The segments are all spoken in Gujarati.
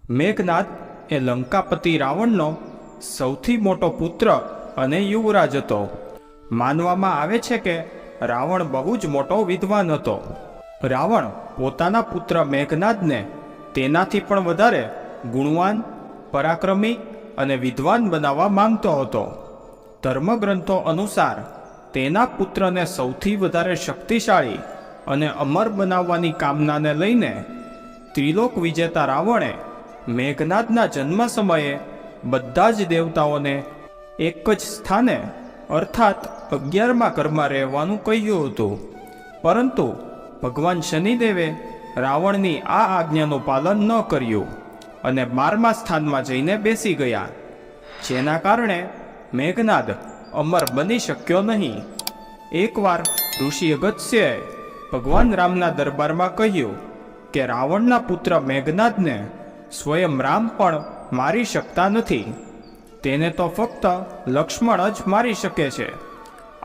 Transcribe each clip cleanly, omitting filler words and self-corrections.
મેઘનાદ એ લંકાપતિ રાવણનો સૌથી મોટો પુત્ર અને યુવરાજ હતો. માનવામાં આવે છે કે રાવણ બહુ જ મોટો વિદ્વાન હતો. રાવણ પોતાના પુત્ર મેઘનાદને તેનાથી પણ વધારે ગુણવાન, પરાક્રમી અને વિદ્વાન બનાવવા માંગતો હતો. ધર્મગ્રંથો અનુસાર તેના પુત્રને સૌથી વધારે શક્તિશાળી અને અમર બનાવવાની કામનાને લઈને ત્રિલોક વિજેતા રાવણે મેઘનાદના જન્મ સમયે બધા જ દેવતાઓને એક જ સ્થાને અર્થાત 11મા ઘરમાં રહેવાનું કહ્યું હતું. પરંતુ ભગવાન શનિદેવે રાવણની આ આજ્ઞાનું પાલન ન કર્યું અને 12મા સ્થાનમાં જઈને બેસી ગયા, જેના કારણે મેઘનાદ અમર બની શક્યો નહીં. એકવાર ઋષિ અગસ્ત્યએ ભગવાન રામના દરબારમાં કહ્યું કે રાવણના પુત્ર મેઘનાદને સ્વયં રામ પણ મારી શકતા નથી. તેને તો ફક્ત લક્ષ્મણ જ મારી શકે છે.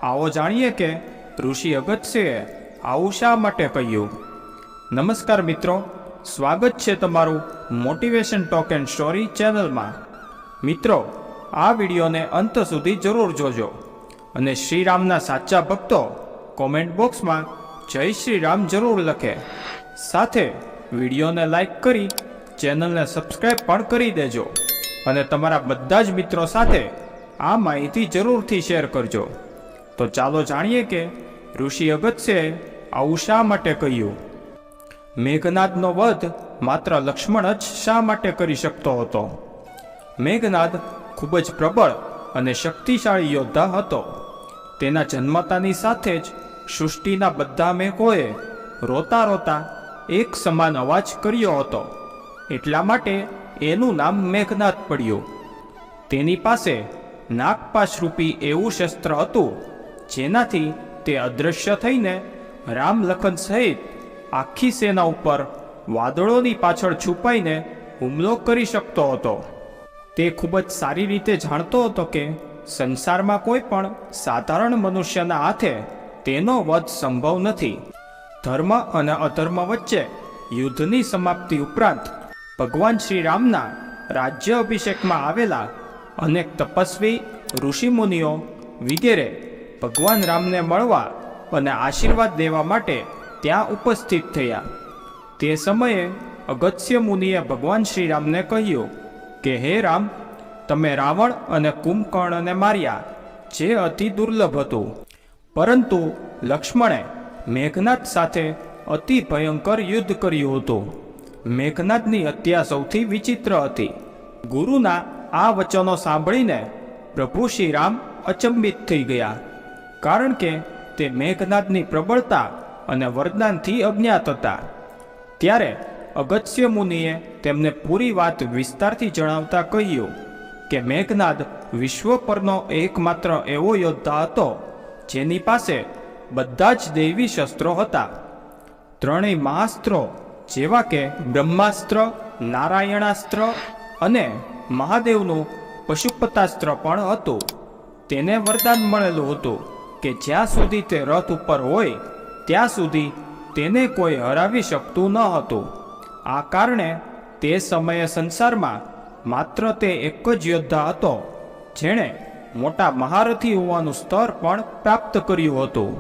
આવો જાણીએ કે ઋષિ અગસ્ત્યએ આવું શા માટે કહ્યું. નમસ્કાર મિત્રો, સ્વાગત છે તમારું મોટિવેશન ટોક એન્ડ સ્ટોરી ચેનલમાં. મિત્રો, આ વિડીયોને અંત સુધી જરૂર જોજો અને શ્રીરામના સાચા ભક્તો કોમેન્ટ બોક્સમાં જય શ્રી રામ જરૂર લખે. સાથે વિડીયોને લાઈક કરી ચેનલને સબસ્ક્રાઈબ પણ કરી દેજો અને તમારા બધા જ મિત્રો સાથે આ માહિતી જરૂરથી શેર કરજો. તો ચાલો જાણીએ કે ઋષિ અગસ્ત્યએ આવું શા માટે કહ્યું. મેઘનાદનો વધ માત્ર લક્ષ્મણ જ શા માટે કરી શકતો હતો. મેઘનાદ ખૂબ જ પ્રબળ અને શક્તિશાળી યોદ્ધા હતો. તેના જન્મતાની સાથે જ સૃષ્ટિના બધા મેઘોએ રોતા રોતા એક સમાન અવાજ કર્યો હતો. એટલા માટે એનું નામ મેઘનાદ પડ્યું. તેની પાસે નાગપાશરૂપી એવું શસ્ત્ર હતું જેનાથી તે અદૃશ્ય થઈને રામ લખન સહિત આખી સેના ઉપર વાદળોની પાછળ છુપાઈને હુમલો કરી શકતો હતો. તે ખૂબ જ સારી રીતે જાણતો હતો કે સંસારમાં કોઈ પણ સાધારણ મનુષ્યના હાથે તેનો વધ સંભવ નથી. ધર્મ અને અધર્મ વચ્ચે યુદ્ધની સમાપ્તિ ઉપરાંત ભગવાન શ્રી રામના રાજ્ય અભિષેકમાં આવેલા અનેક તપસ્વી, ઋષિમુનિઓ વગેરે ભગવાન રામને મળવા અને આશીર્વાદ દેવા માટે ત્યાં ઉપસ્થિત થયા. તે સમયે અગસ્ત્ય મુનિએ ભગવાન શ્રી રામને કહ્યું કે હે રામ, તમે રાવણ અને કુંભકર્ણને માર્યા, જે અતિ દુર્લભ હતું. પરંતુ લક્ષ્મણે મેઘનાદ સાથે અતિ ભયંકર યુદ્ધ કર્યું હતું. મેઘનાદની હત્યા સૌથી વિચિત્ર હતી. ગુરુના આ વચનો સાંભળીને પ્રભુ શ્રી રામ અચંબિત થઈ ગયા, કારણ કે તે મેઘનાદની પ્રબળતા અને વરદાનથી અજ્ઞાત હતા. ત્યારે અગસ્ત્ય મુનિએ તેમને પૂરી વાત વિસ્તારથી જણાવતા કહ્યું કે મેઘનાદ વિશ્વ પરનો એકમાત્ર એવો યોદ્ધા હતો જેની પાસે બધા જ દૈવી શસ્ત્રો હતા. ત્રણેય મહાસ્ત્રો જેવા કે બ્રહ્માસ્ત્ર, નારાયણાસ્ત્ર અને મહાદેવનું પશુપતાસ્ત્ર પણ હતું. તેને વરદાન મળેલું હતું કે જ્યાં સુધી તે રથ ઉપર હોય ત્યાં સુધી તેને કોઈ હરાવી શકતું ન હતું. આ કારણે તે સમયે સંસારમાં માત્ર તે એક જ યોદ્ધા હતો જેણે મોટા મહારથી હોવાનું સ્તર પણ પ્રાપ્ત કર્યું હતું.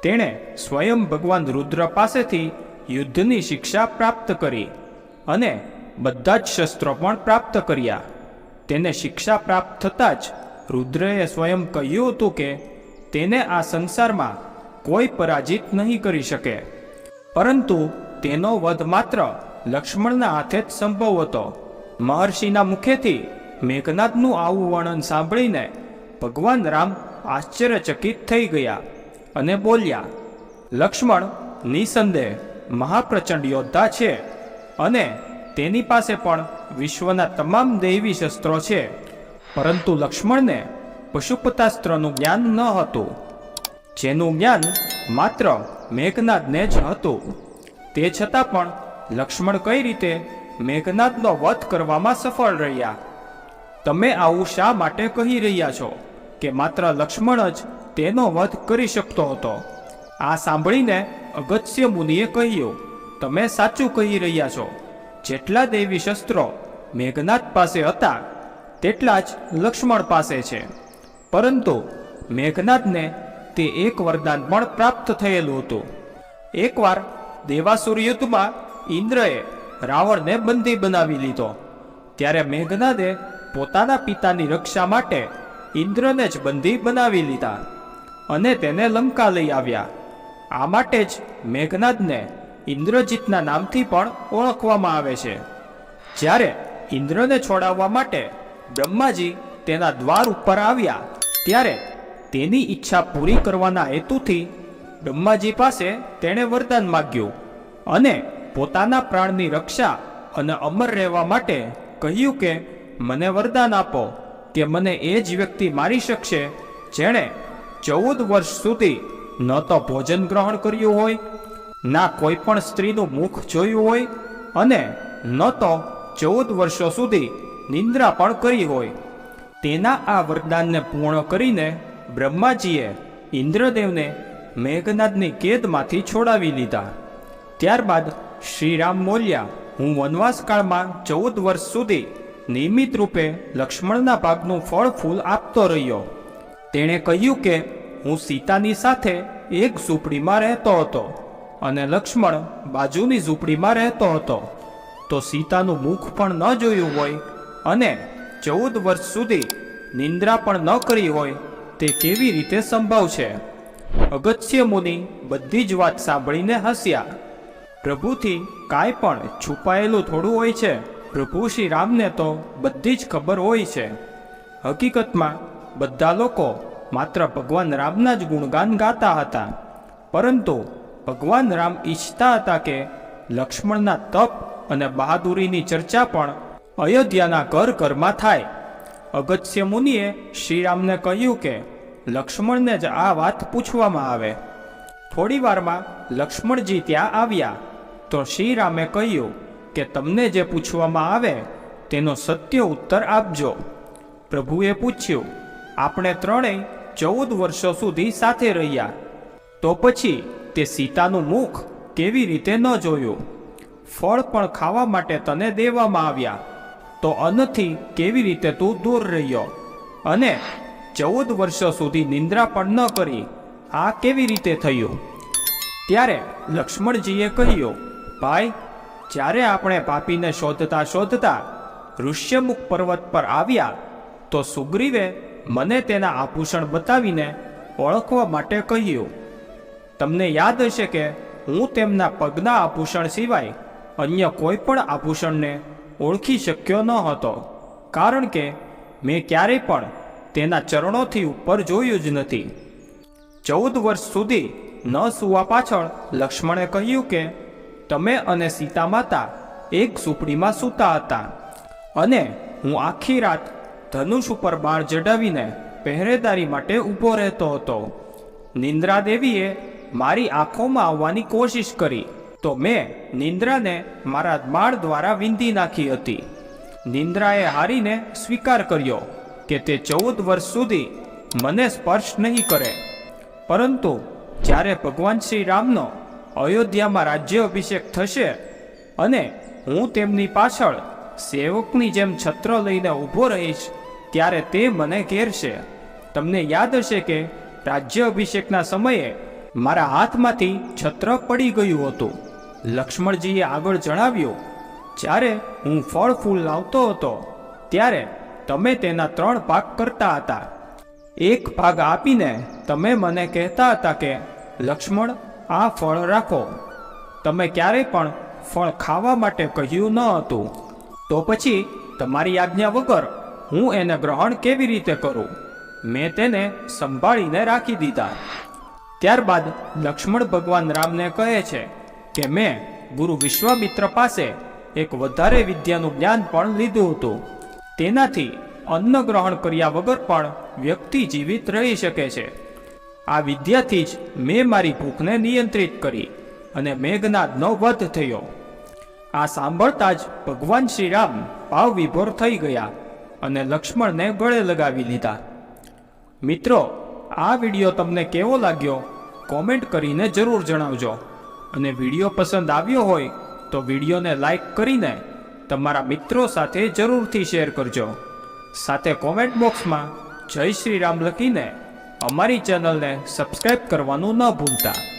તેણે સ્વયં ભગવાન રુદ્ર પાસેથી યુદ્ધની શિક્ષા પ્રાપ્ત કરી અને બધા જ શસ્ત્રો પણ પ્રાપ્ત કર્યા. તેને શિક્ષા પ્રાપ્ત થતાં જ રુદ્રએ સ્વયં કહ્યું હતું કે તેને આ સંસારમાં કોઈ પરાજિત નહીં કરી શકે. પરંતુ તેનો વધ માત્ર લક્ષ્મણના હાથે જ સંભવ હતો. મહર્ષિના મુખેથી મેઘનાદનું આવું વર્ણન સાંભળીને ભગવાન રામ આશ્ચર્યચકિત થઈ ગયા અને બોલ્યા, લક્ષ્મણ નિસંદેહ મહાપ્રચંડ યોદ્ધા છે અને તેની પાસે પણ વિશ્વના તમામ દૈવી શસ્ત્રો છે. પરંતુ લક્ષ્મણને પશુપતાસ્ત્રનું જ્ઞાન ન હતું, જેનું જ્ઞાન માત્ર મેઘનાદને જ હતું. તે છતાં પણ લક્ષ્મણ કઈ રીતે મેઘનાદનો વધ કરવામાં સફળ રહ્યા. તમે આવું શા માટે કહી રહ્યા છો કે માત્ર લક્ષ્મણ જ તેનો વધ કરી શકતો હતો. આ સાંભળીને અગસ્ત્ય મુનિએ કહ્યું, તમે સાચું કહી રહ્યા છો. જેટલા દૈવી શસ્ત્રો મેઘનાદ પાસે હતા તેટલા જ લક્ષ્મણ પાસે છે, પરંતુ મેઘનાદને તે એક વરદાન પણ પ્રાપ્ત થયેલું હતું. એકવાર દેવાસુર યુદ્ધમાં ઇન્દ્રએ રાવણને બંદી બનાવી લીધો, ત્યારે મેઘનાદે પોતાના પિતાની રક્ષા માટે ઇન્દ્રને જ બંદી બનાવી લીધા અને તેને લંકા લઈ આવ્યા. આ માટે જ મેઘનાદને ઇન્દ્રજીતના નામથી પણ ઓળખવામાં આવે છે. જ્યારે ઇન્દ્રને છોડાવવા માટે બ્રહ્માજી તેના દ્વાર ઉપર આવ્યા, ત્યારે તેની ઈચ્છા પૂરી કરવાના હેતુથી બ્રહ્માજી પાસે તેણે વરદાન માગ્યું અને પોતાના પ્રાણની રક્ષા અને અમર રહેવા માટે કહ્યું કે મને વરદાન આપો કે મને એ જ વ્યક્તિ મારી શકશે જેણે 14 વર્ષ સુધી ન તો ભોજન ગ્રહણ કર્યું હોય, ના કોઈ પણ સ્ત્રીનું મુખ જોયું હોય અને ન તો 14 વર્ષો સુધી નિંદ્રા પણ કરી હોય. તેના આ વરદાનને પૂર્ણ કરીને બ્રહ્માજીએ ઇન્દ્રદેવને મેઘનાદની કેદમાંથી છોડાવી લીધા. ત્યારબાદ શ્રીરામ બોલ્યા, હું વનવાસ કાળમાં 14 વર્ષ સુધી નિયમિત રૂપે લક્ષ્મણના ભાગનું ફળ ફૂલ આપતો રહ્યો. તેણે કહ્યું કે હું સીતાની સાથે એક ઝૂંપડીમાં રહેતો હતો અને લક્ષ્મણ બાજુની ઝૂંપડીમાં રહેતો હતો, તો સીતાનું મુખ પણ ન જોયું હોય અને 14 વર્ષ સુધી નિંદ્રા પણ ન કરી હોય તે કેવી રીતે સંભવ છે? અગસ્ત્ય મુનિ બધી જ વાત સાંભળીને હસ્યા. પ્રભુથી કાંઈ પણ છુપાયેલું થોડું હોય છે. પ્રભુ શ્રી રામને તો બધી જ ખબર હોય છે. હકીકતમાં બધા લોકો માત્ર ભગવાન રામના જ ગુણગાન ગાતા હતા, પરંતુ ભગવાન રામ ઈચ્છતા હતા કે લક્ષ્મણના તપ અને બહાદુરીની ચર્ચા પણ અયોધ્યાના ઘર ઘરમાં થાય. અગસ્ત્ય મુનિએ શ્રીરામને કહ્યું કે લક્ષ્મણને જ આ વાત પૂછવામાં આવે. થોડી વારમાં લક્ષ્મણજી ત્યાં આવ્યા તો શ્રીરામે કહ્યું કે તમને જે પૂછવામાં આવે તેનો સત્ય ઉત્તર આપજો. પ્રભુએ પૂછ્યું, આપણે ત્રણેય 14 વર્ષો સુધી સાથે રહ્યા, તો પછી તે સીતાનું મુખ કેવી રીતે ન જોયું? ફળ પણ ખાવા માટે તને દેવામાં આવ્યા, તો અન્નથી કેવી રીતે તું દૂર રહ્યો? અને 14 વર્ષો સુધી નિંદ્રા પણ ન કરી, આ કેવી રીતે થયું? ત્યારે લક્ષ્મણજીએ કહ્યું, ભાઈ, જ્યારે આપણે પાપીને શોધતા શોધતા ઋષ્યમુખ પર્વત પર આવ્યા, તો સુગ્રીવે મને તેના આભૂષણ બતાવીને ઓળખવા માટે કહ્યું. તમને યાદ હશે કે હું તેમના પગના આભૂષણ સિવાય અન્ય કોઈ પણ આભૂષણને ઓળખી શક્યો ન હતો, કારણ કે મેં ક્યારેય પણ તેના ચરણોથી ઉપર જોયું જ નથી. 14 વર્ષ સુધી ન સૂવા પાછળ લક્ષ્મણે કહ્યું કે તમે અને સીતા માતા એક ઝૂંપડીમાં સૂતા હતા અને હું આખી રાત ધનુષ ઉપર બાણ જડાવીને પહેરેદારી માટે ઊભો રહેતો હતો. નિંદ્રા દેવીએ મારી આંખોમાં આવવાની કોશિશ કરી, તો મેં નિંદ્રાને મારા બાણ દ્વારા વીંધી નાખી હતી. નિંદ્રાએ હારીને સ્વીકાર કર્યો કે તે 14 વર્ષ સુધી મને સ્પર્શ નહીં કરે, પરંતુ જ્યારે ભગવાન શ્રી રામનો અયોધ્યામાં રાજ્ય અભિષેક થશે અને હું તેમની પાછળ સેવકની જેમ છત્ર લઈને ઊભો રહીશ, ત્યારે તે મને ઘેરશે. તમને યાદ હશે કે રાજ્ય અભિષેકના સમયે મારા હાથમાંથી છત્ર પડી ગયું હતું. લક્ષ્મણજીએ આગળ જણાવ્યું, જ્યારે હું ફળ ફૂલ લાવતો હતો ત્યારે તમે તેના 3 ભાગ કરતા હતા. એક ભાગ આપીને તમે મને કહેતા હતા કે લક્ષ્મણ, આ ફળ રાખો. તમે ક્યારેય પણ ફળ ખાવા માટે કહ્યું ન હતું, તો પછી તમારી આજ્ઞા વગર હું એને ગ્રહણ કેવી રીતે કરું? મેં તેને સંભાળીને રાખી દીધા. ત્યારબાદ લક્ષ્મણ ભગવાન રામને કહે છે કે મેં ગુરુ વિશ્વામિત્ર પાસે એક વધારે વિદ્યાનું જ્ઞાન પણ લીધું હતું. તેનાથી અન્ન ગ્રહણ કર્યા વગર પણ વ્યક્તિ જીવિત રહી શકે છે. આ વિદ્યાથી જ મેં મારી ભૂખને નિયંત્રિત કરી અને મેઘનાદનો વધ થયો. આ સાંભળતા જ ભગવાન શ્રી રામ ભાવ વિભોર થઈ ગયા અને લક્ષ્મણને ગળે લગાવી લીધા. મિત્રો, આ વિડીયો તમને કેવો લાગ્યો કોમેન્ટ કરીને જરૂર જણાવજો, અને વિડીયો પસંદ આવ્યો હોય તો વિડીયોને લાઈક કરીને તમારા મિત્રો સાથે જરૂરથી શેર કરજો. સાથે કોમેન્ટ બોક્સમાં જય શ્રી રામ લખીને અમારી ચેનલને સબસ્ક્રાઈબ કરવાનું ન ભૂલતા.